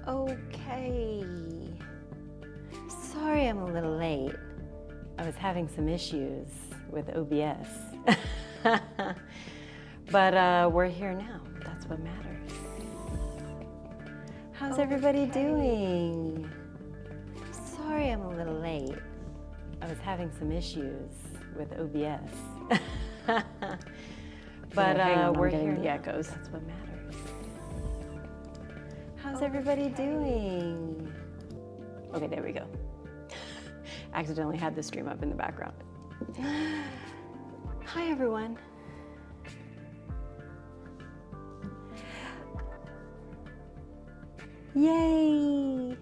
Okay. Sorry I'm a little late. I was having some issues with OBS. But we're here now. That's what matters. How's everybody doing? Sorry I'm a little late. I was having some issues with OBS. But we're here now. Echoes. That's what matters. How's everybody doing? Okay, there we go. Accidentally had the stream up in the background. Hi, everyone. Yay!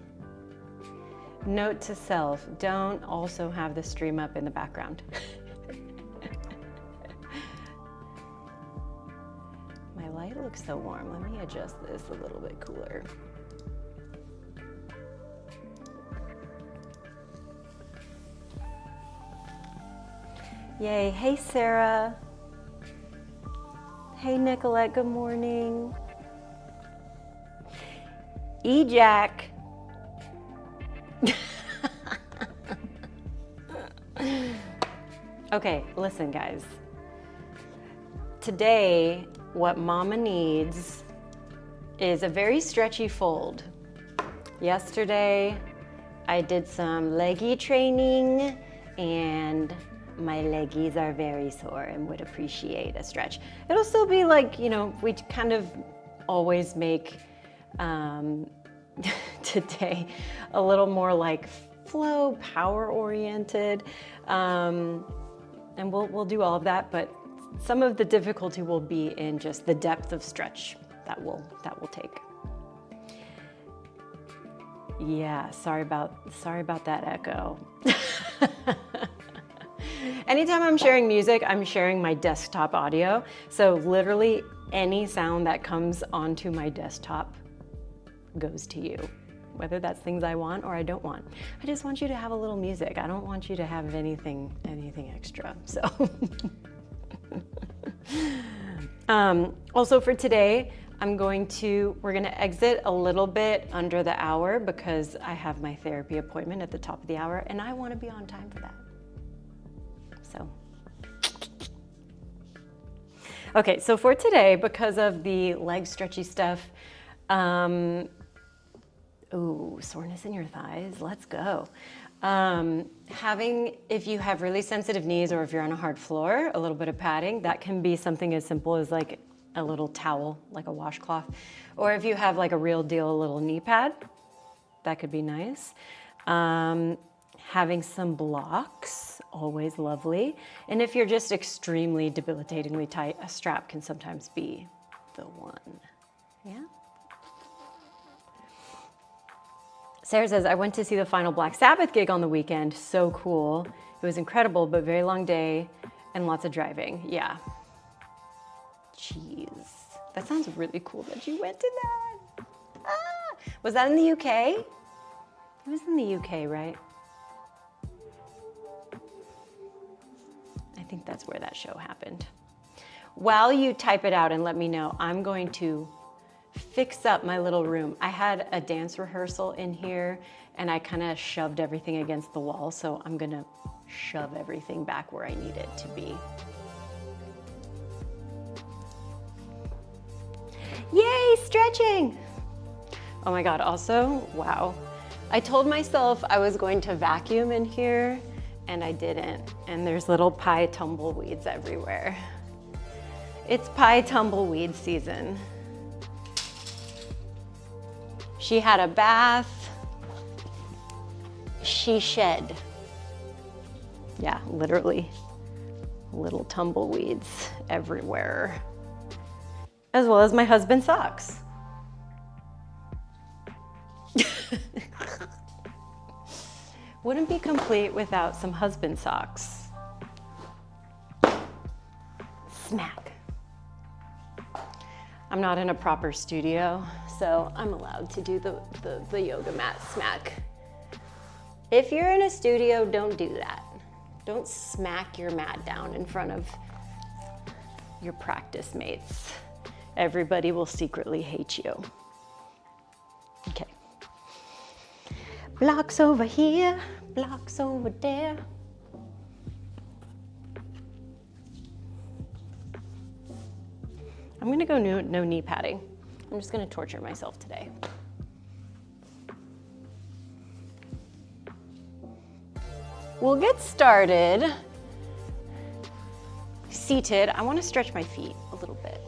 Note to self, don't also have the stream up in the background. My light looks so warm. Let me adjust this a little bit cooler. Yay. Hey, Sarah. Hey, Nicolette. Good morning. E-Jack. Okay, listen, guys. Today, what Mama needs is a very stretchy fold. Yesterday, I did some leggy training and my leggies are very sore and would appreciate a stretch. It'll still be like, you know, we kind of always make today a little more like flow, power oriented. And we'll do all of that, but some of the difficulty will be in just the depth of stretch that will take. Yeah, sorry about that echo. Anytime I'm sharing music, I'm sharing my desktop audio. So literally any sound that comes onto my desktop goes to you, whether that's things I want or I don't want. I just want you to have a little music. I don't want you to have anything extra, so. Also for today, we're gonna exit a little bit under the hour because I have my therapy appointment at the top of the hour and I wanna be on time for that. So. Okay, so for today, because of the leg stretchy stuff, soreness in your thighs, let's go. If you have really sensitive knees or if you're on a hard floor, a little bit of padding, that can be something as simple as like a little towel, like a washcloth. Or if you have like a real deal, a little knee pad, that could be nice. Having some blocks, always lovely. And if you're just extremely debilitatingly tight, a strap can sometimes be the one, yeah? Sarah says, I went to see the final Black Sabbath gig on the weekend. So cool. It was incredible, but very long day and lots of driving. Yeah. Jeez. That sounds really cool that you went to that. Ah, was that in the UK? It was in the UK, right? I think that's where that show happened. While you type it out and let me know, I'm going to fix up my little room. I had a dance rehearsal in here and I kind of shoved everything against the wall, so I'm gonna shove everything back where I need it to be. Yay, stretching! Oh my God, also, wow. I told myself I was going to vacuum in here and I didn't, and there's little pie tumbleweeds everywhere. It's pie tumbleweed season. She had a bath, she shed. Yeah, literally, little tumbleweeds everywhere. As well as my husband's socks. Wouldn't be complete without some husband socks. Smack. I'm not in a proper studio, so I'm allowed to do the yoga mat smack. If you're in a studio, don't do that. Don't smack your mat down in front of your practice mates. Everybody will secretly hate you. Okay, Blocks over here, blocks over there. I'm gonna go no knee padding. I'm just gonna torture myself today. We'll get started seated. I wanna stretch my feet a little bit.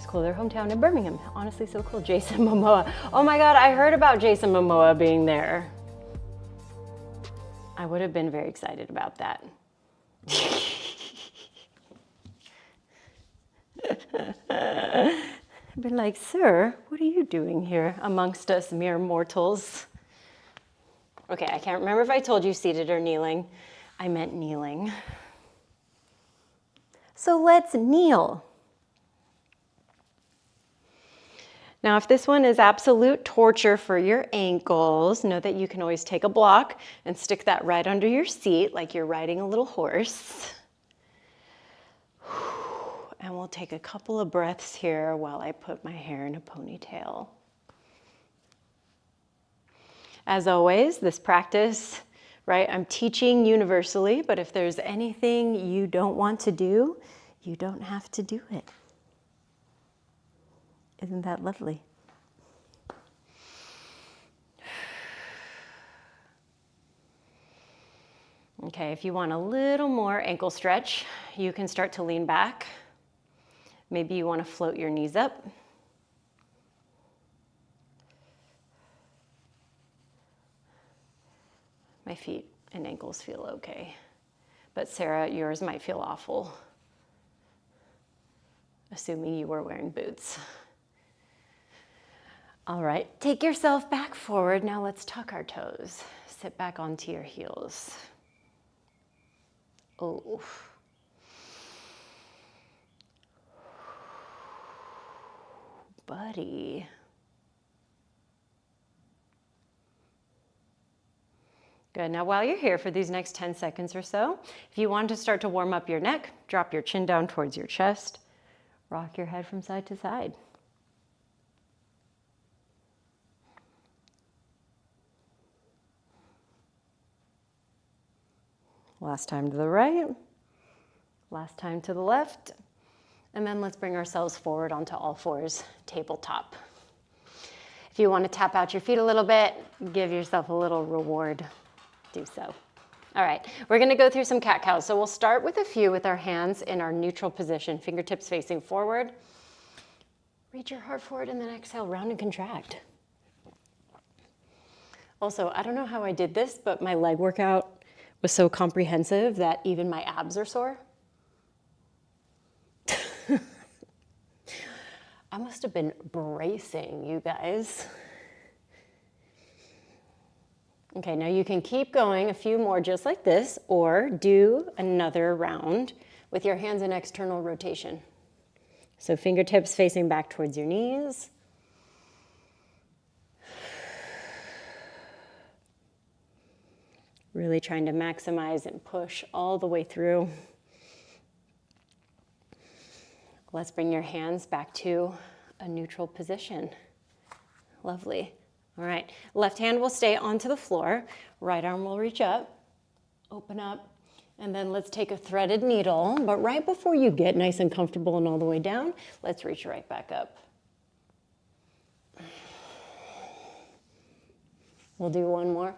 Cool, their hometown in Birmingham. Honestly, so cool. Jason Momoa. Oh my God, I heard about Jason Momoa being there. I would have been very excited about that. I've been like, sir, what are you doing here amongst us mere mortals? Okay, I can't remember if I told you seated or kneeling. I meant kneeling. So let's kneel. Now, if this one is absolute torture for your ankles, know that you can always take a block and stick that right under your seat like you're riding a little horse. And we'll take a couple of breaths here while I put my hair in a ponytail. As always, this practice, right, I'm teaching universally, but if there's anything you don't want to do, you don't have to do it. Isn't that lovely? Okay, if you want a little more ankle stretch, you can start to lean back. Maybe you want to float your knees up. My feet and ankles feel okay. But Sarah, yours might feel awful, assuming you were wearing boots. All right, take yourself back forward. Now let's tuck our toes. Sit back onto your heels. Oh. Buddy. Good, now while you're here for these next 10 seconds or so, if you want to start to warm up your neck, drop your chin down towards your chest, rock your head from side to side. Last time to the right, last time to the left, and then let's bring ourselves forward onto all fours, tabletop. If you want to tap out your feet a little bit, give yourself a little reward, do so. All right, we're gonna go through some cat-cows. So we'll start with a few with our hands in our neutral position, fingertips facing forward. Reach your heart forward and then exhale, round and contract. Also, I don't know how I did this, but my leg workout was so comprehensive that even my abs are sore. I must have been bracing, you guys. Okay, now you can keep going a few more just like this, or do another round with your hands in external rotation. So fingertips facing back towards your knees. Really trying to maximize and push all the way through. Let's bring your hands back to a neutral position. Lovely. All right, left hand will stay onto the floor. Right arm will reach up, open up, and then let's take a threaded needle. But right before you get nice and comfortable and all the way down, let's reach right back up. We'll do one more.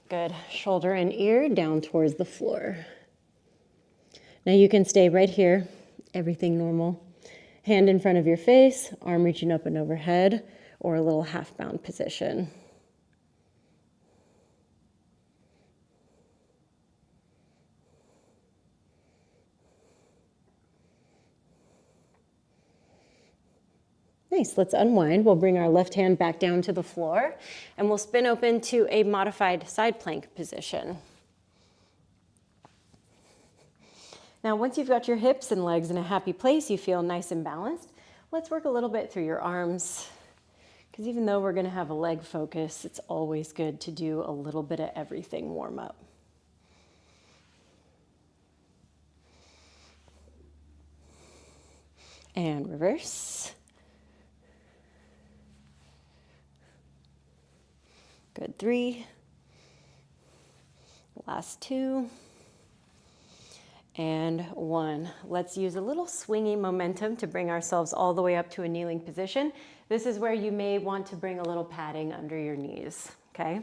Good, shoulder and ear down towards the floor. Now you can stay right here, everything normal. Hand in front of your face, arm reaching up and overhead, or a little half-bound position. Nice, let's unwind. We'll bring our left hand back down to the floor and we'll spin open to a modified side plank position. Now, once you've got your hips and legs in a happy place, you feel nice and balanced, let's work a little bit through your arms. Because even though we're gonna have a leg focus, it's always good to do a little bit of everything warm up. And reverse. Good, 3. Last 2. And 1. Let's use a little swingy momentum to bring ourselves all the way up to a kneeling position. This is where you may want to bring a little padding under your knees, okay?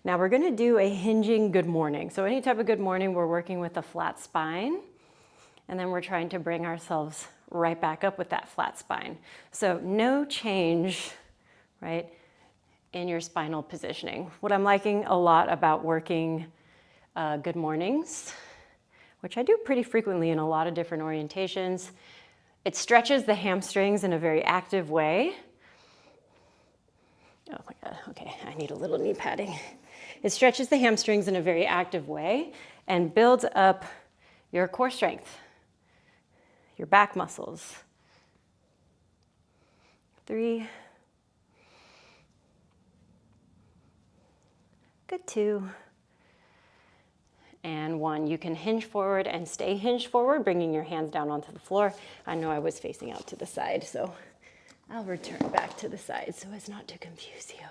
Now we're gonna do a hinging good morning. So any type of good morning, we're working with a flat spine, and then we're trying to bring ourselves right back up with that flat spine. So no change, right, in your spinal positioning. What I'm liking a lot about working good mornings, which I do pretty frequently in a lot of different orientations, it stretches the hamstrings in a very active way. Oh my God, okay, I need a little knee padding. It stretches the hamstrings in a very active way and builds up your core strength, your back muscles. 3. Good, 2. And 1. You can hinge forward and stay hinged forward, bringing your hands down onto the floor. I know I was facing out to the side, so I'll return back to the side so as not to confuse you.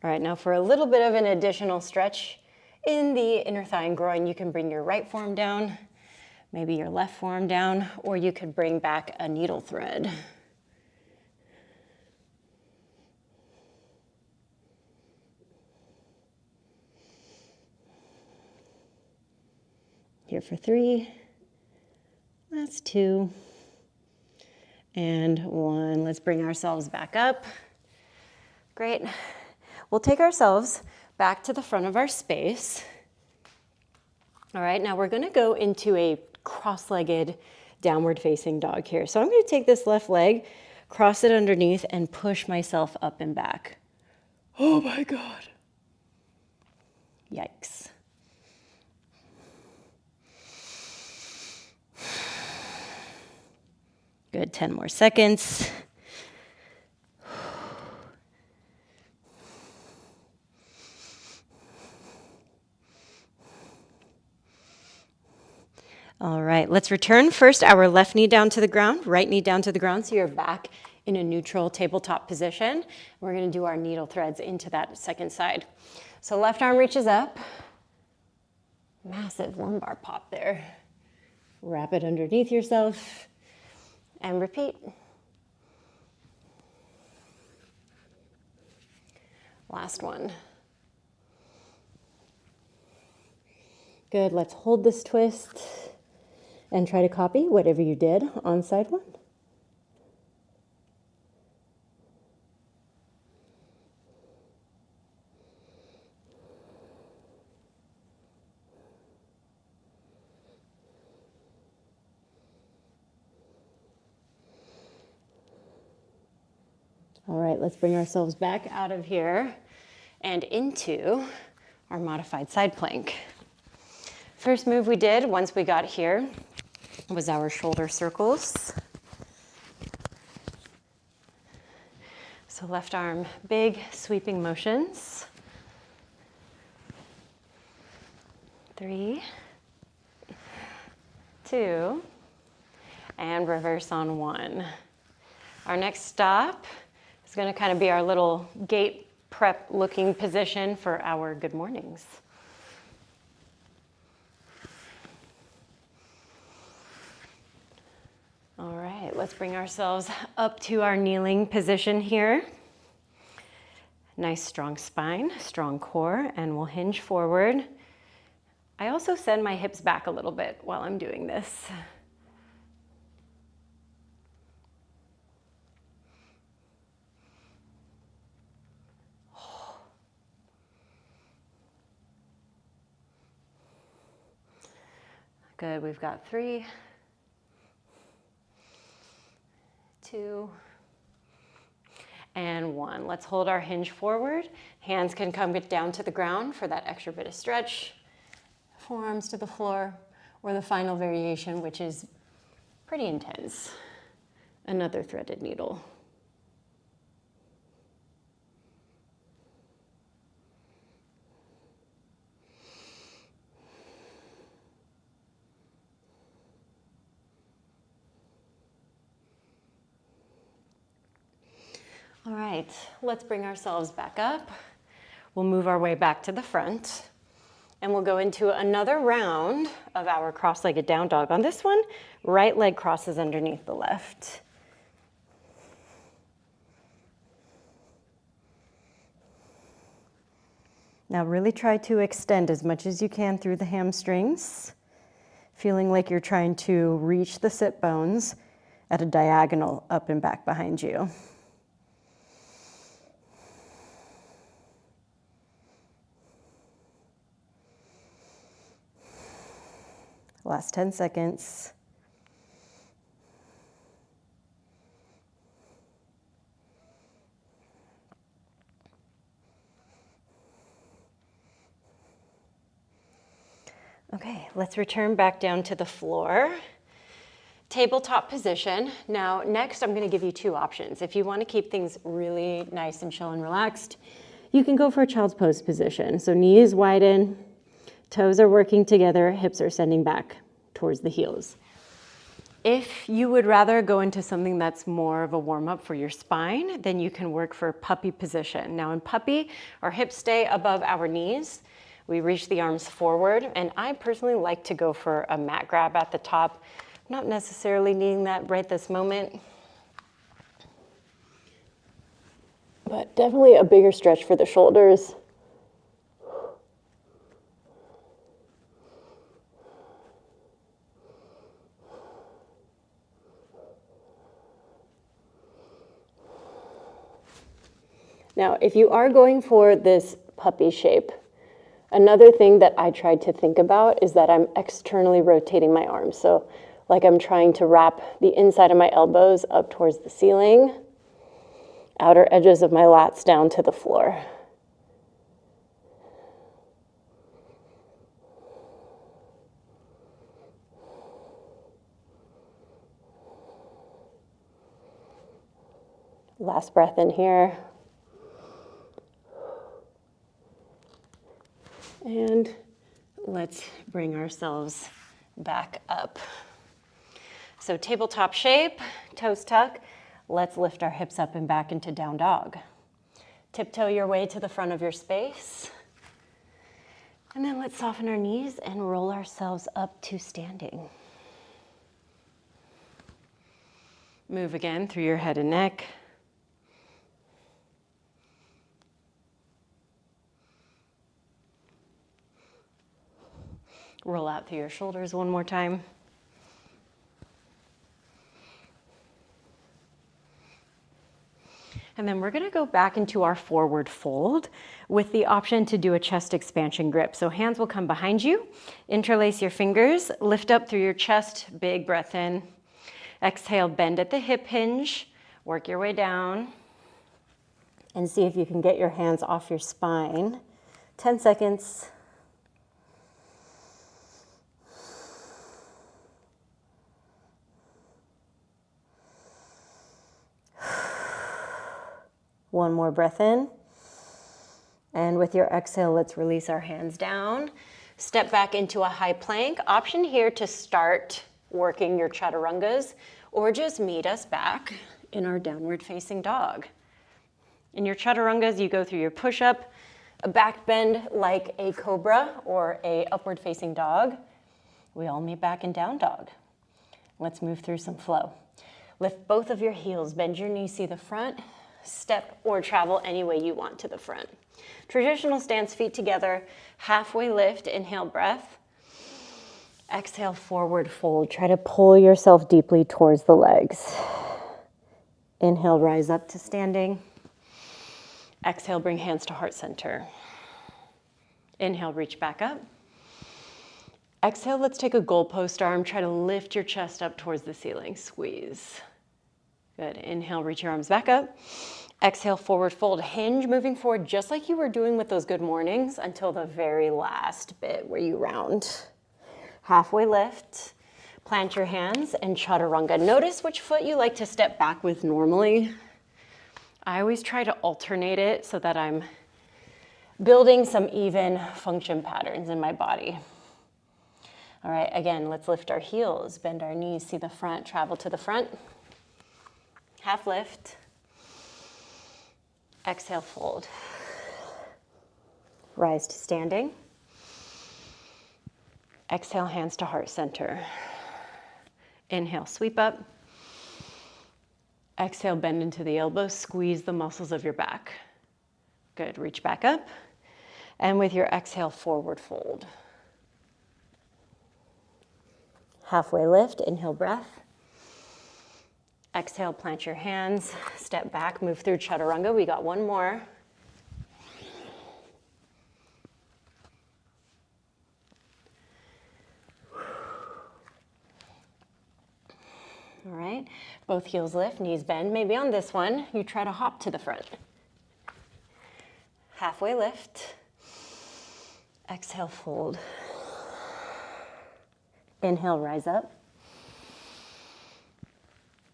All right, now for a little bit of an additional stretch in the inner thigh and groin, you can bring your right forearm down, maybe your left forearm down, or you could bring back a needle thread. Here for 3. That's 2. And 1. Let's bring ourselves back up. Great. We'll take ourselves back to the front of our space. All right, now we're gonna go into a cross-legged downward facing dog here. So I'm gonna take this left leg, cross it underneath, and push myself up and back. Oh my God. Yikes. Good, 10 more seconds. All right, let's return first our left knee down to the ground, right knee down to the ground, so you're back in a neutral tabletop position. We're gonna do our needle threads into that second side. So left arm reaches up, massive lumbar pop there. Wrap it underneath yourself and repeat. Last one. Good, let's hold this twist and try to copy whatever you did on side 1. All right, let's bring ourselves back out of here and into our modified side plank. First move we did once we got here was our shoulder circles. So left arm, big sweeping motions. 3, 2, and reverse on 1. Our next stop is going to kind of be our little gate prep looking position for our good mornings. All right, let's bring ourselves up to our kneeling position here. Nice strong spine, strong core, and we'll hinge forward. I also send my hips back a little bit while I'm doing this. Good, we've got 3, 2, and 1. Let's hold our hinge forward. Hands can come get down to the ground for that extra bit of stretch. Forearms to the floor, or the final variation, which is pretty intense. Another threaded needle. All right, let's bring ourselves back up. We'll move our way back to the front, and we'll go into another round of our cross-legged down dog. On this one, right leg crosses underneath the left. Now really try to extend as much as you can through the hamstrings, feeling like you're trying to reach the sit bones at a diagonal up and back behind you. Last 10 seconds. Okay, let's return back down to the floor. Tabletop position. Now, next I'm going to give you two options. If you want to keep things really nice and chill and relaxed, you can go for a child's pose position. So knees widen, toes are working together, hips are sending back towards the heels. If you would rather go into something that's more of a warm-up for your spine, then you can work for puppy position. Now in puppy, our hips stay above our knees. We reach the arms forward, and I personally like to go for a mat grab at the top. Not necessarily needing that right this moment, but definitely a bigger stretch for the shoulders. Now, if you are going for this puppy shape, another thing that I tried to think about is that I'm externally rotating my arms. So like I'm trying to wrap the inside of my elbows up towards the ceiling, outer edges of my lats down to the floor. Last breath in here. And let's bring ourselves back up. So tabletop shape, toes tuck. Let's lift our hips up and back into down dog. Tiptoe your way to the front of your space. And then let's soften our knees and roll ourselves up to standing. Move again through your head and neck. Roll out through your shoulders one more time. And then we're going to go back into our forward fold with the option to do a chest expansion grip. So hands will come behind you, interlace your fingers, lift up through your chest, big breath in. Exhale, bend at the hip hinge, work your way down, and see if you can get your hands off your spine. 10 seconds. One more breath in. And with your exhale, let's release our hands down. Step back into a high plank. Option here to start working your chaturangas, or just meet us back in our downward facing dog. In your chaturangas, you go through your push-up, a back bend like a cobra or a upward facing dog. We all meet back in down dog. Let's move through some flow. Lift both of your heels, bend your knees, see the front, step or travel any way you want to the front. Traditional stance, feet together, halfway lift, inhale, breath. Exhale, forward fold. Try to pull yourself deeply towards the legs. Inhale, rise up to standing. Exhale, bring hands to heart center. Inhale, reach back up. Exhale, let's take a goalpost arm. Try to lift your chest up towards the ceiling. Squeeze. Good. Inhale, reach your arms back up. Exhale, forward fold. Hinge, moving forward just like you were doing with those good mornings until the very last bit where you round. Halfway lift. Plant your hands and chaturanga. Notice which foot you like to step back with normally. I always try to alternate it so that I'm building some even function patterns in my body. All right, again, let's lift our heels, bend our knees, see the front, travel to the front. Half lift. Exhale, fold. Rise to standing. Exhale, hands to heart center. Inhale, sweep up. Exhale, bend into the elbows, squeeze the muscles of your back. Good, reach back up. And with your exhale, forward fold. Halfway lift, inhale, breath. Exhale, plant your hands, step back, move through chaturanga. We got one more. All right, both heels lift, knees bend. Maybe on this one, you try to hop to the front. Halfway lift. Exhale, fold. Inhale, rise up.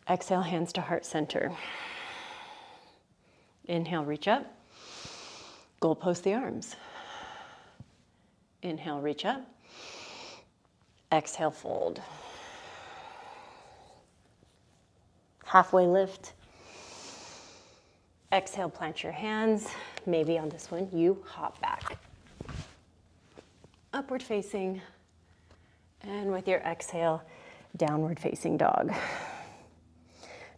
Exhale, hands to heart center. Inhale, reach up. Goalpost the arms. Inhale, reach up. Exhale, fold. Halfway lift. Exhale, plant your hands. Maybe on this one, you hop back. Upward facing. And with your exhale, downward facing dog.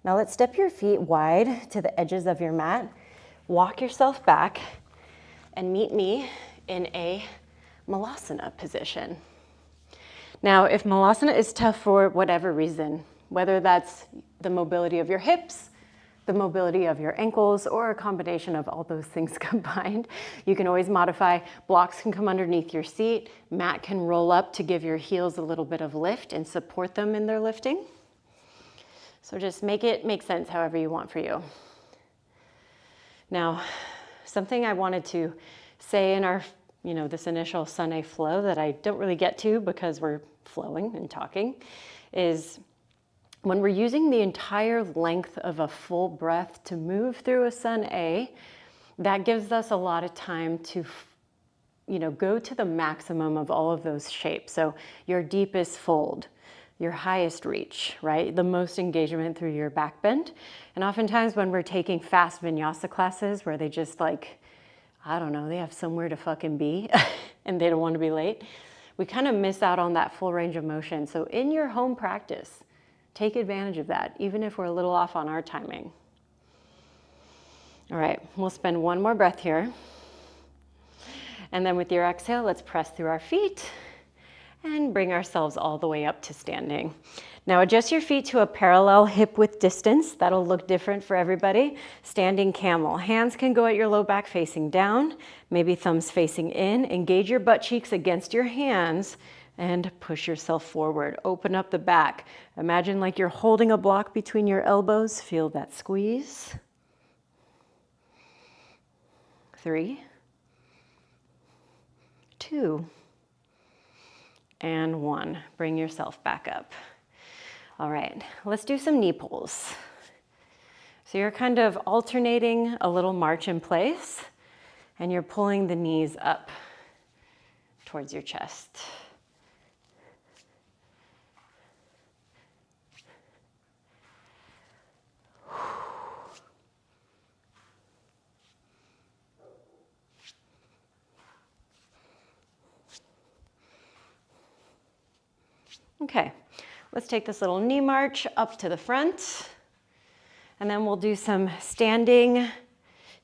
Now let's step your feet wide to the edges of your mat. Walk yourself back and meet me in a malasana position. Now, if malasana is tough for whatever reason, whether that's the mobility of your hips, the mobility of your ankles, or a combination of all those things combined, you can always modify. Blocks can come underneath your seat. Mat can roll up to give your heels a little bit of lift and support them in their lifting. So just make it make sense however you want for you. Now, something I wanted to say in our, this initial Sunday flow that I don't really get to because we're flowing and talking is when we're using the entire length of a full breath to move through a Sun A, that gives us a lot of time to, go to the maximum of all of those shapes. So your deepest fold, your highest reach, right? The most engagement through your back bend. And oftentimes when we're taking fast vinyasa classes where they just they have somewhere to fucking be and they don't want to be late, we kind of miss out on that full range of motion. So in your home practice, take advantage of that, even if we're a little off on our timing. All right, we'll spend one more breath here. And then with your exhale, let's press through our feet and bring ourselves all the way up to standing. Now adjust your feet to a parallel hip width distance. That'll look different for everybody. Standing camel. Hands can go at your low back facing down, maybe thumbs facing in. Engage your butt cheeks against your hands and push yourself forward. Open up the back. Imagine like you're holding a block between your elbows. Feel that squeeze. 3, 2, and 1. Bring yourself back up. All right, let's do some knee pulls. So you're kind of alternating a little march in place, and you're pulling the knees up towards your chest. Okay, let's take this little knee march up to the front, and then we'll do some standing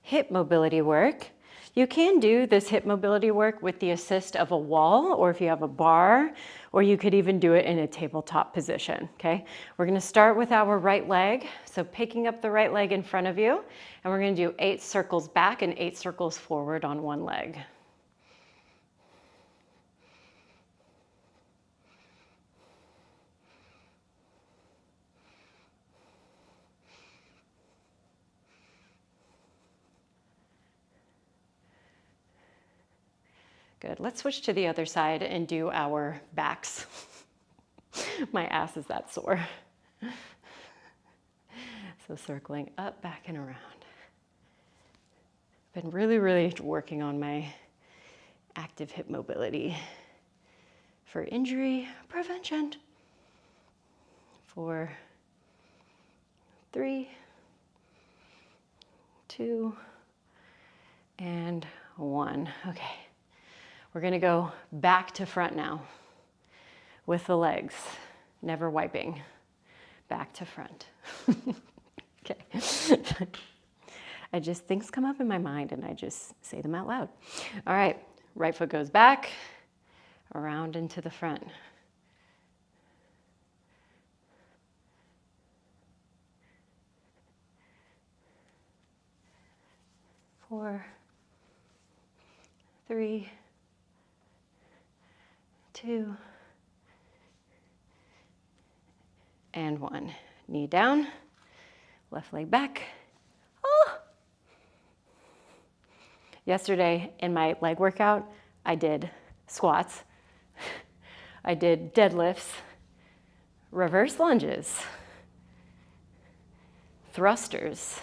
hip mobility work. You can do this hip mobility work with the assist of a wall, or if you have a bar, or you could even do it in a tabletop position, okay? We're gonna start with our right leg, so picking up the right leg in front of you, and we're gonna do 8 circles back and 8 circles forward on one leg. Good, let's switch to the other side and do our backs. My ass is that sore. So circling up, back and around. Been really working on my active hip mobility for injury prevention. 4, 3, 2, and 1. Okay, we're gonna go back to front now with the legs, never wiping, back to front. Okay. Things come up in my mind and I just say them out loud. All right, right foot goes back, around into the front. Four, 3, 2, and 1. Knee down, left leg back. Oh. Yesterday in my leg workout, I did squats, I did deadlifts, reverse lunges, thrusters.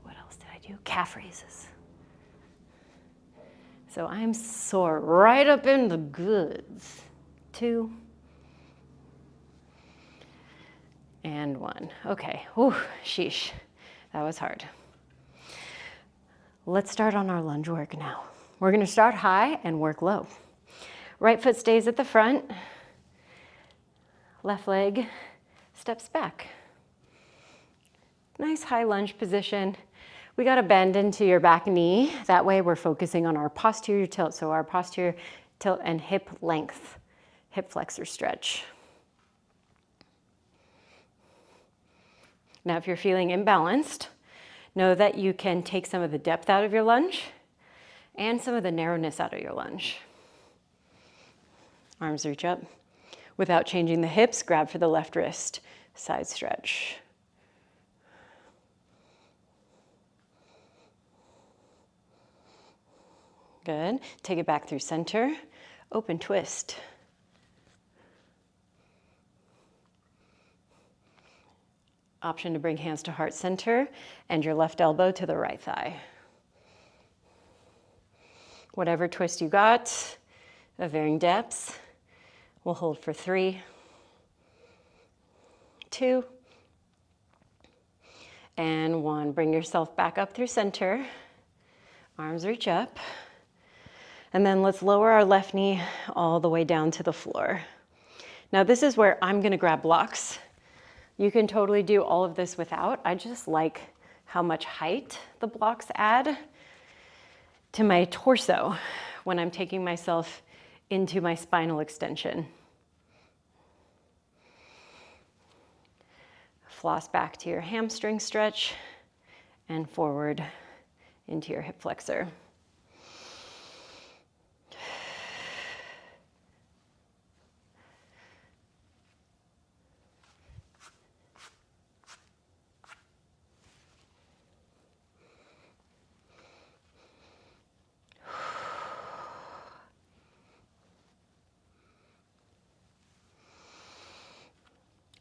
What else did I do? Calf raises. So I'm sore right up in the goods. 2, and 1. Okay, whew, sheesh, that was hard. Let's start on our lunge work now. We're gonna start high and work low. Right foot stays at the front, left leg steps back. Nice high lunge position. We gotta bend into your back knee. That way we're focusing on our posterior tilt. So our posterior tilt and hip length, hip flexor stretch. Now if you're feeling imbalanced, know that you can take some of the depth out of your lunge and some of the narrowness out of your lunge. Arms reach up. Without changing the hips, grab for the left wrist, side stretch. Good. Take it back through center. Open twist. Option to bring hands to heart center and your left elbow to the right thigh. Whatever twist you got, of varying depths, we'll hold for 3, 2, and 1. Bring yourself back up through center. Arms reach up. And then let's lower our left knee all the way down to the floor. Now this is where I'm gonna grab blocks. You can totally do all of this without. I just like how much height the blocks add to my torso when I'm taking myself into my spinal extension. Floss back to your hamstring stretch and forward into your hip flexor.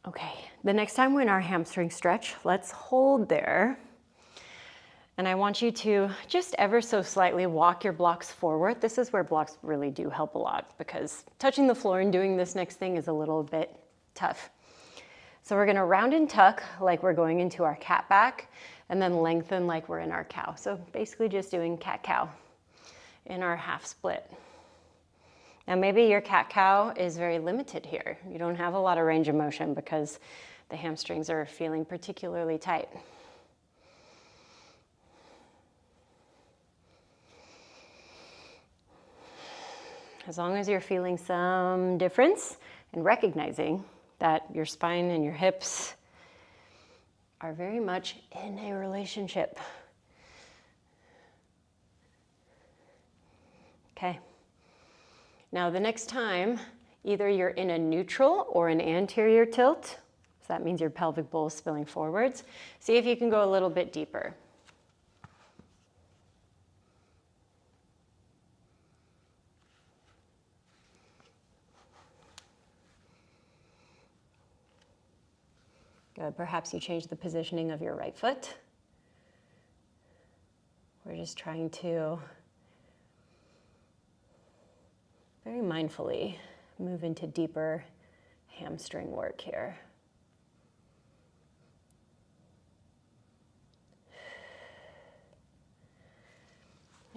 Okay, the next time we're in our hamstring stretch, let's hold there. And I want you to just ever so slightly walk your blocks forward. This is where blocks really do help a lot because touching the floor and doing this next thing is a little bit tough. So we're gonna round and tuck like we're going into our cat back and then lengthen like we're in our cow. So basically just doing cat-cow in our half split. Now maybe your cat-cow is very limited here. You don't have a lot of range of motion because the hamstrings are feeling particularly tight. As long as you're feeling some difference and recognizing that your spine and your hips are very much in a relationship. Okay. Now the next time, either you're in a neutral or an anterior tilt, so that means your pelvic bowl is spilling forwards. See if you can go a little bit deeper. Good. Perhaps you change the positioning of your right foot. We're just trying to very mindfully move into deeper hamstring work here.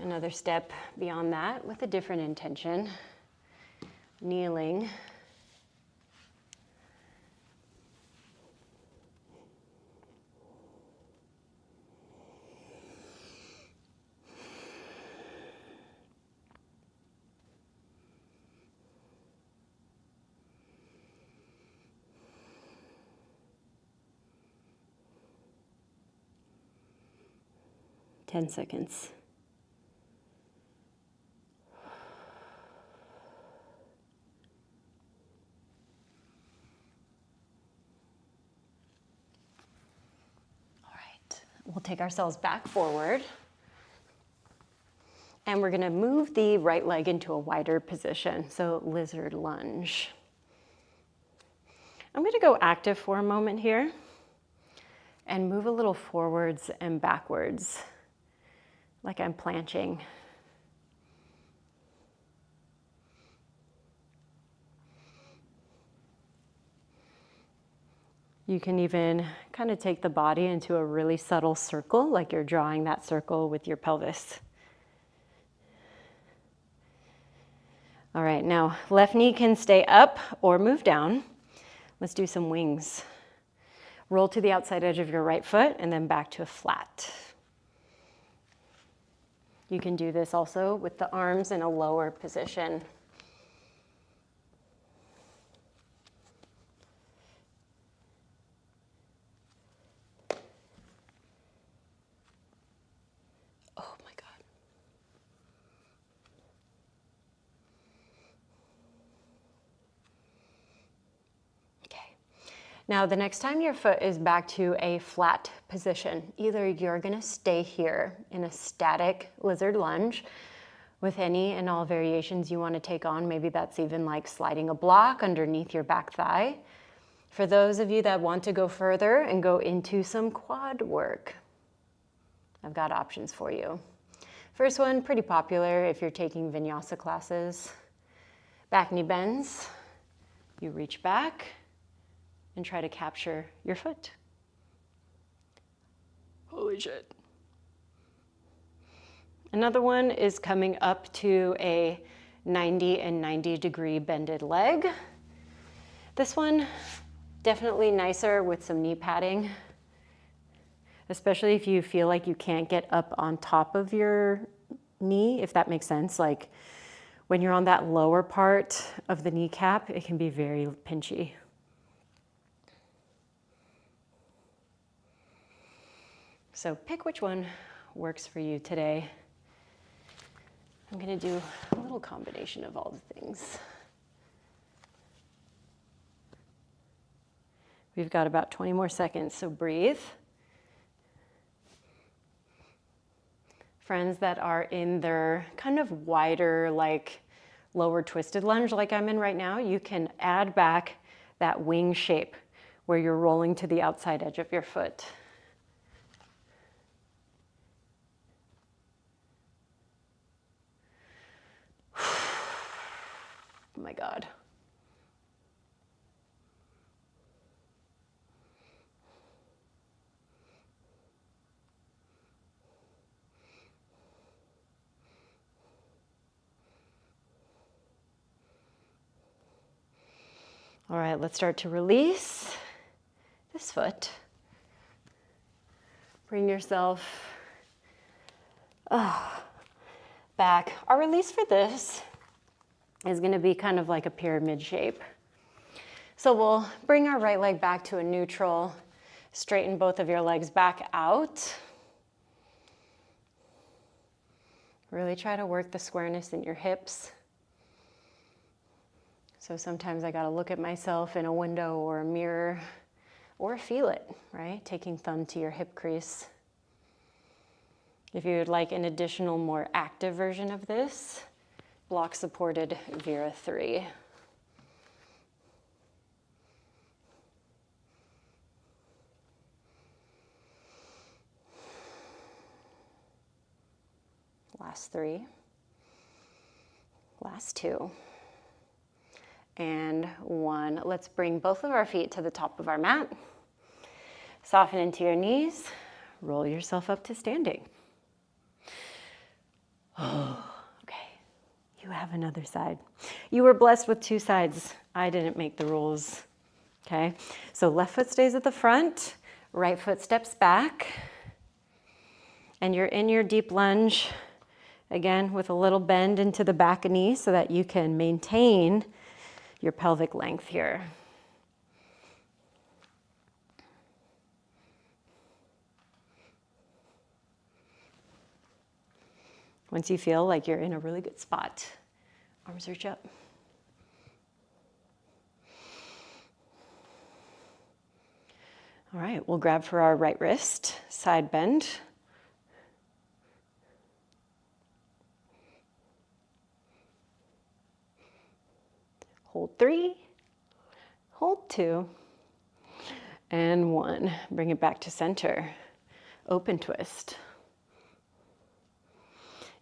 Another step beyond that with a different intention. Kneeling. Ten seconds. We'll take ourselves back forward. And we're gonna move the right leg into a wider position. So lizard lunge. I'm gonna go active for a moment here and move a little forwards and backwards, like I'm planching. You can even kind of take the body into a really subtle circle, like you're drawing that circle with your pelvis. All right, now left knee can stay up or move down. Let's do some wings. Roll to the outside edge of your right foot and then back to a flat. You can do this also with the arms in a lower position. Now, the next time your foot is back to a flat position, either you're gonna stay here in a static lizard lunge with any and all variations you wanna take on. Maybe that's even like sliding a block underneath your back thigh. For those of you that want to go further and go into some quad work, I've got options for you. First one, pretty popular if you're taking vinyasa classes. Back knee bends, you reach back, and try to capture your foot. Holy shit. Another one is coming up to a 90 and 90 degree bended leg. This one, definitely nicer with some knee padding, especially if you feel like you can't get up on top of your knee, if that makes sense. Like when you're on that lower part of the kneecap, it can be very pinchy. So pick which one works for you today. I'm gonna do a little combination of all the things. We've got about 20 more seconds, so breathe. Friends that are in their kind of wider, like lower twisted lunge like I'm in right now, you can add back that wing shape where you're rolling to the outside edge of your foot. Oh my God. All right, let's start to release this foot. Bring yourself back. Our release for this is going to be kind of like a pyramid shape. So we'll bring our right leg back to a neutral, straighten both of your legs back out. Really try to work the squareness in your hips. So sometimes I got to look at myself in a window or a mirror or feel it, right? Taking thumb to your hip crease. If you would like an additional, more active version of this, block supported Vera 3. Last 3. Last 2. And 1. Let's bring both of our feet to the top of our mat. Soften into your knees. Roll yourself up to standing. Okay, you have another side. You were blessed with two sides. I didn't make the rules. Okay, so left foot stays at the front, right foot steps back, and you're in your deep lunge, again, with a little bend into the back knee so that you can maintain your pelvic length here. Once you feel like you're in a really good spot, arms reach up. All right, we'll grab for our right wrist, side bend. Hold 3, hold 2, and 1. Bring it back to center. Open twist.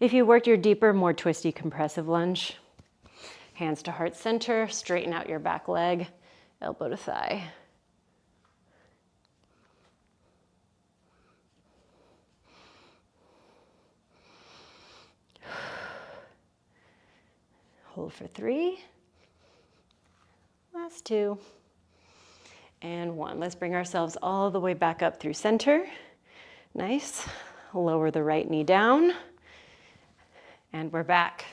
If you worked your deeper, more twisty compressive lunge, hands to heart center, straighten out your back leg, elbow to thigh. Hold for 3, last 2, and 1. Let's bring ourselves all the way back up through center. Nice. Lower the right knee down, and we're back.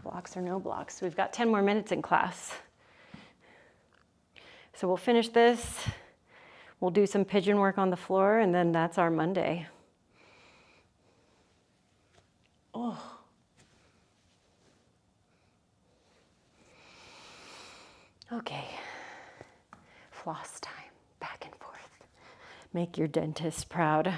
Blocks or no blocks. We've got 10 more minutes in class. So we'll finish this. We'll do some pigeon work on the floor, and then that's our Monday. Oh. Okay, floss time, back and forth. Make your dentist proud.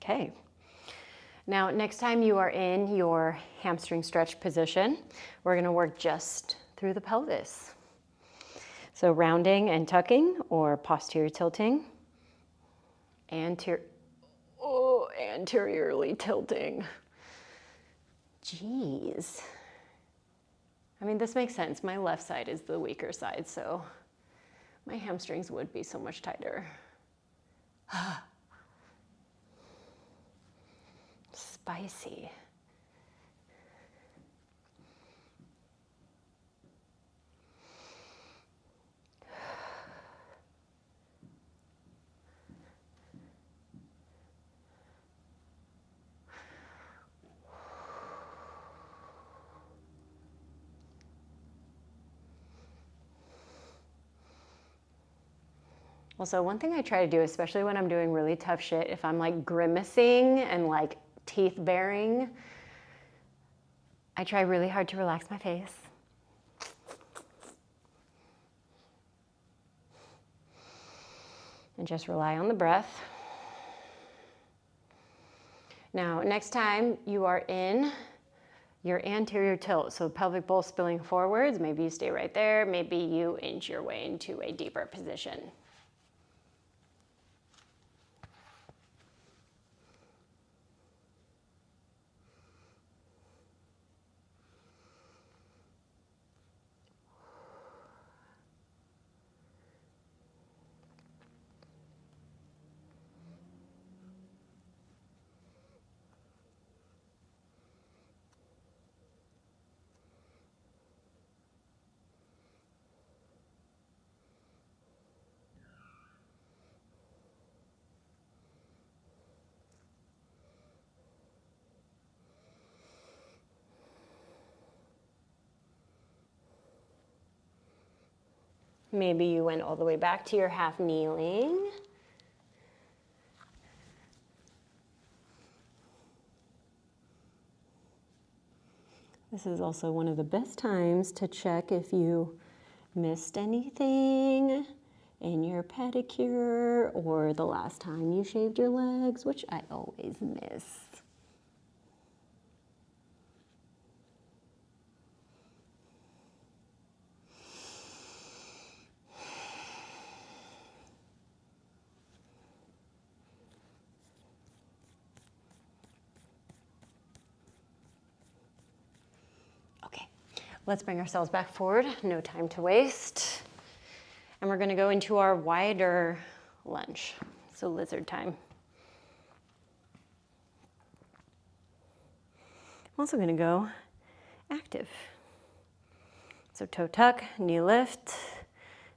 Okay. Now, next time you are in your hamstring stretch position, we're going to work just through the pelvis. So rounding and tucking, or posterior tilting, anteriorly tilting. Jeez. I mean, this makes sense. My left side is the weaker side, so my hamstrings would be so much tighter. Spicy. Also, one thing I try to do, especially when I'm doing really tough shit, if I'm like grimacing and like teeth baring, I try really hard to relax my face. And just rely on the breath. Now, next time you are in your anterior tilt, so pelvic bowl spilling forwards, maybe you stay right there, maybe you inch your way into a deeper position. Maybe you went all the way back to your half kneeling. This is also one of the best times to check if you missed anything in your pedicure or the last time you shaved your legs, which I always miss. Let's bring ourselves back forward, no time to waste. And we're gonna go into our wider lunge, so lizard time. I'm also gonna go active. So toe tuck, knee lift,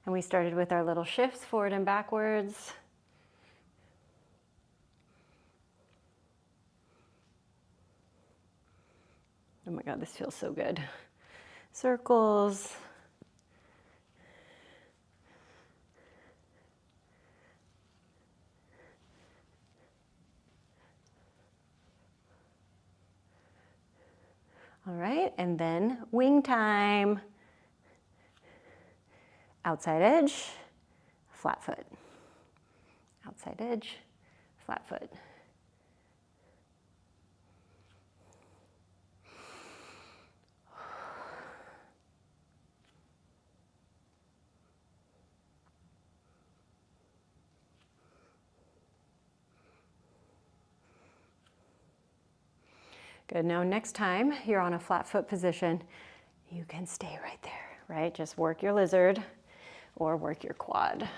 and we started with our little shifts forward and backwards. Oh my God, this feels so good. Circles. All right, and then wing time. Outside edge, flat foot. Outside edge, flat foot. Good, now next time you're on a flat foot position, you can stay right there, right? Just work your lizard or work your quad.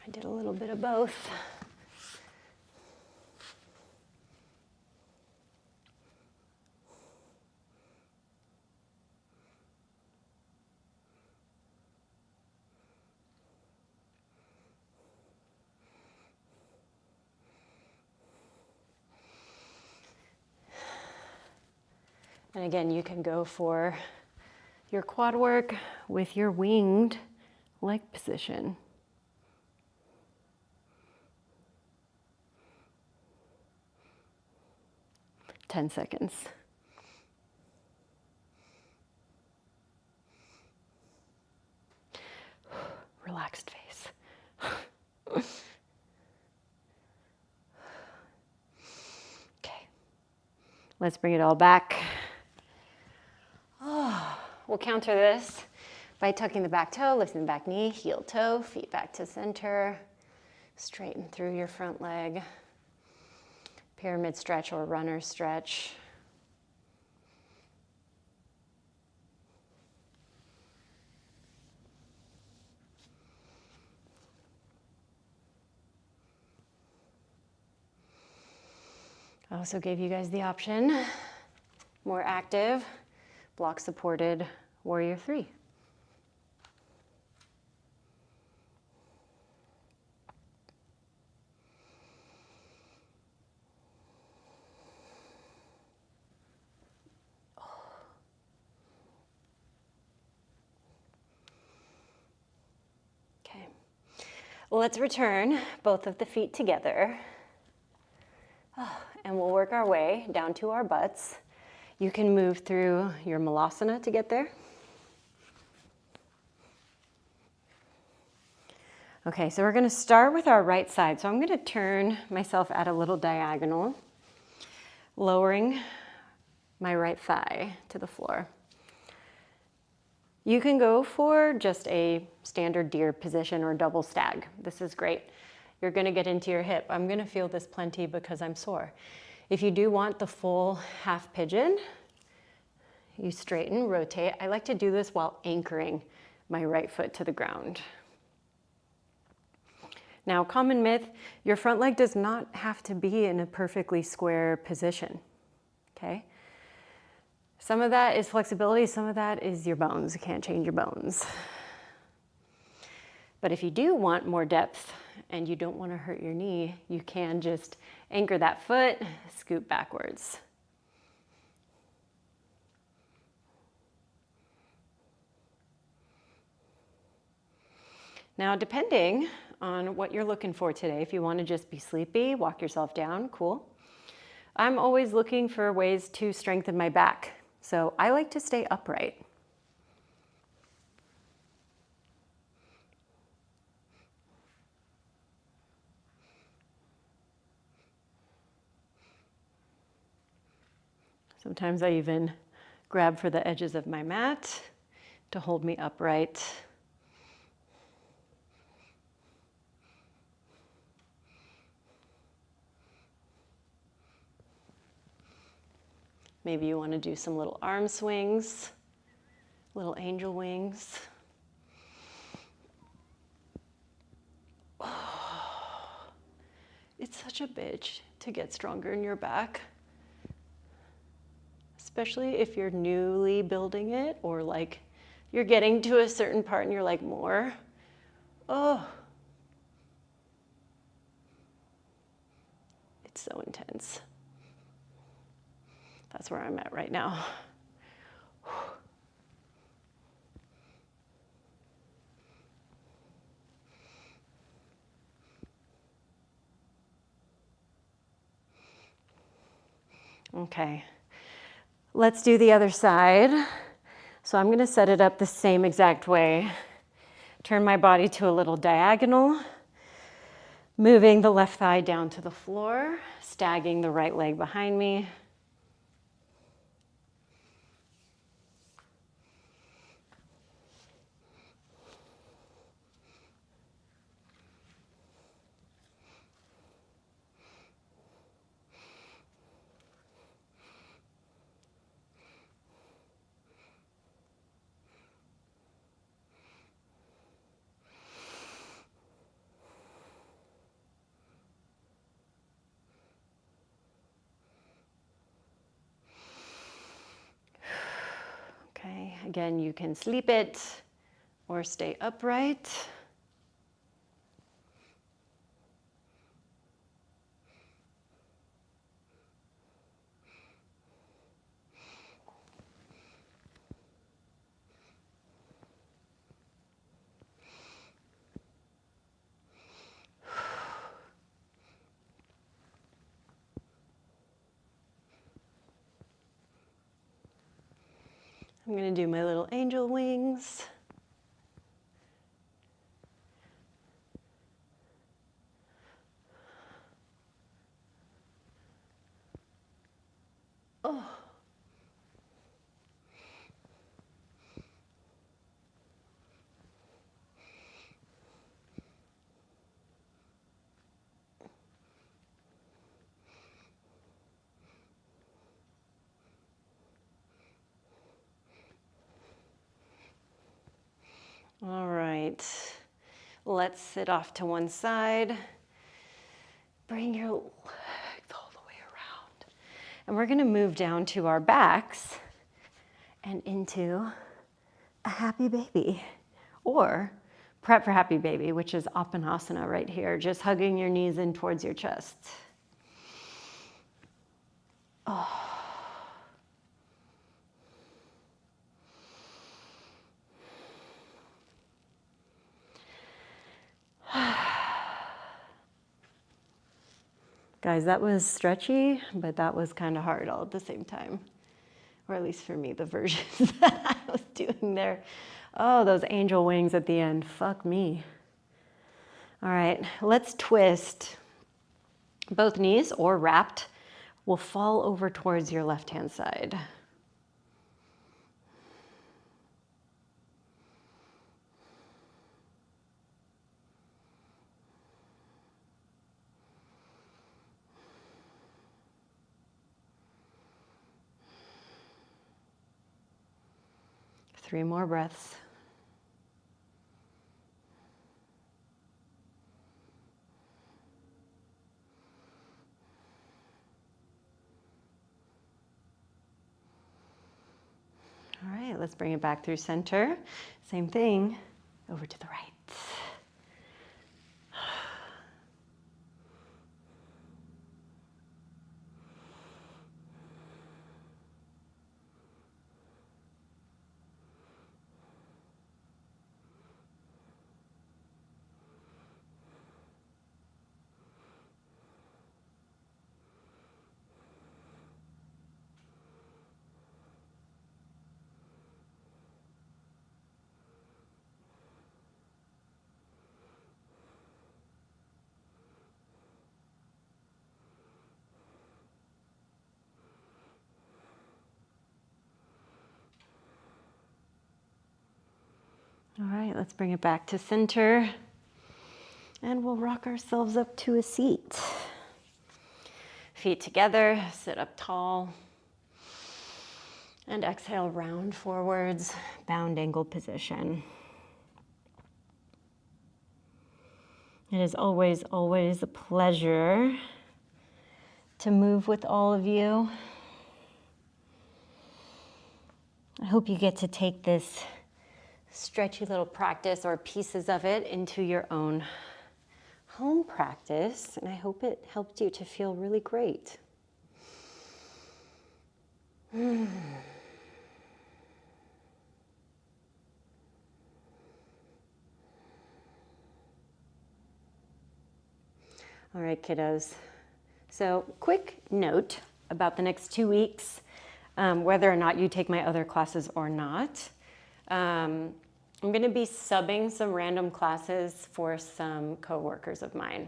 I did a little bit of both. And again, you can go for your quad work with your winged leg position. 10 seconds. Relaxed face. Okay, let's bring it all back. Oh, we'll counter this by tucking the back toe, lifting the back knee, heel toe, feet back to center, straighten through your front leg. Pyramid stretch or runner stretch. I also gave you guys the option, more active, block supported warrior 3. Okay, let's return both of the feet together. And we'll work our way down to our butts. You can move through your malasana to get there. Okay, so we're gonna start with our right side. So I'm gonna turn myself at a little diagonal, lowering my right thigh to the floor. You can go for just a standard deer position or double stag. This is great. You're gonna get into your hip. I'm gonna feel this plenty because I'm sore. If you do want the full half pigeon, you straighten, rotate. I like to do this while anchoring my right foot to the ground. Now, common myth, your front leg does not have to be in a perfectly square position, okay? Some of that is flexibility, some of that is your bones. You can't change your bones. But if you do want more depth and you don't want to hurt your knee, you can just anchor that foot, scoot backwards. Now, depending on what you're looking for today. If you want to just be sleepy, walk yourself down, cool. I'm always looking for ways to strengthen my back, so I like to stay upright. Sometimes I even grab for the edges of my mat to hold me upright. Maybe you want to do some little arm swings, little angel wings. Oh, it's such a bitch to get stronger in your back, especially if you're newly building it or like you're getting to a certain part and you're like, more. Oh, it's so intense. That's where I'm at right now. Okay, let's do the other side. So I'm going to set it up the same exact way. Turn my body to a little diagonal, moving the left thigh down to the floor, stagging the right leg behind me. Okay, again, you can sleep it or stay upright. I'm going to do my little angel wings. Oh. All right, let's sit off to one side. Bring your legs all the way around. And we're going to move down to our backs and into a happy baby, or prep for happy baby, which is asana right here, just hugging your knees in towards your chest. Oh. Guys, that was stretchy, but that was kind of hard all at the same time. Or at least for me, the versions that I was doing there. Oh, those angel wings at the end, fuck me. All right, let's twist. Both knees, or wrapped, will fall over towards your left-hand side. Three more breaths. All right, let's bring it back through center. Same thing, over to the right. All right, let's bring it back to center. And we'll rock ourselves up to a seat. Feet together, sit up tall. And exhale, round forwards, bound angle position. It is always, always a pleasure to move with all of you. I hope you get to take this stretchy little practice or pieces of it into your own home practice, and I hope it helped you to feel really great. All right, kiddos. So, quick note about the next 2 weeks, whether or not you take my other classes or not. I'm going to be subbing some random classes for some coworkers of mine.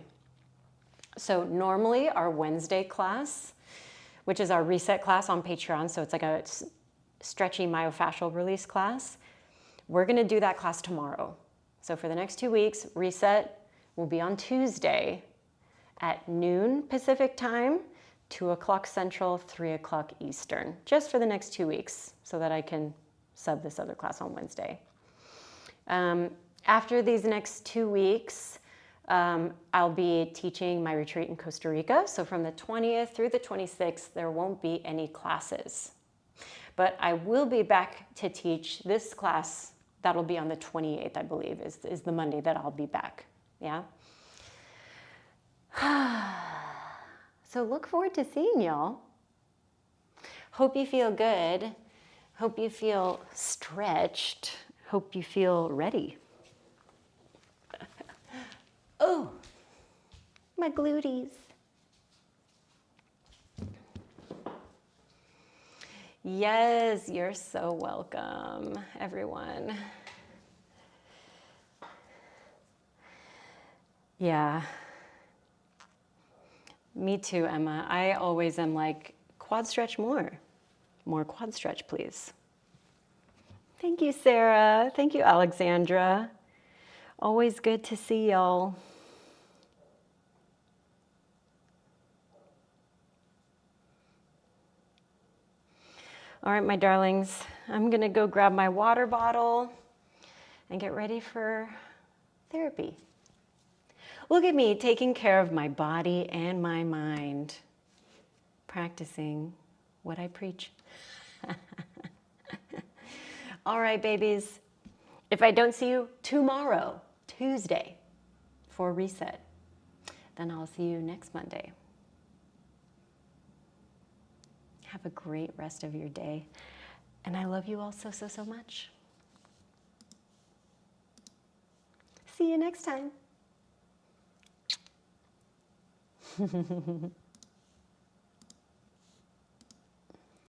So normally our Wednesday class, which is our reset class on Patreon, so it's like a stretchy myofascial release class, we're going to do that class tomorrow. So for the next 2 weeks, reset will be on Tuesday at noon Pacific time, 2 o'clock Central, 3 o'clock Eastern, just for the next 2 weeks so that I can sub this other class on Wednesday. After these next 2 weeks, I'll be teaching my retreat in Costa Rica. So from the 20th through the 26th, there won't be any classes. But I will be back to teach this class. That'll be on the 28th, I believe, is the Monday that I'll be back. Yeah? So look forward to seeing y'all. Hope you feel good. Hope you feel stretched. Hope you feel ready. Oh, my glutees. Yes, you're so welcome, everyone. Yeah. Me too, Emma. I always am like, quad stretch more. More quad stretch, please. Thank you, Sarah. Thank you, Alexandra. Always good to see y'all. All right, my darlings, I'm gonna go grab my water bottle and get ready for therapy. Look at me taking care of my body and my mind, practicing what I preach. All right, babies. If I don't see you tomorrow, Tuesday, for reset, then I'll see you next Monday. Have a great rest of your day. And I love you all so, so, so much. See you next time.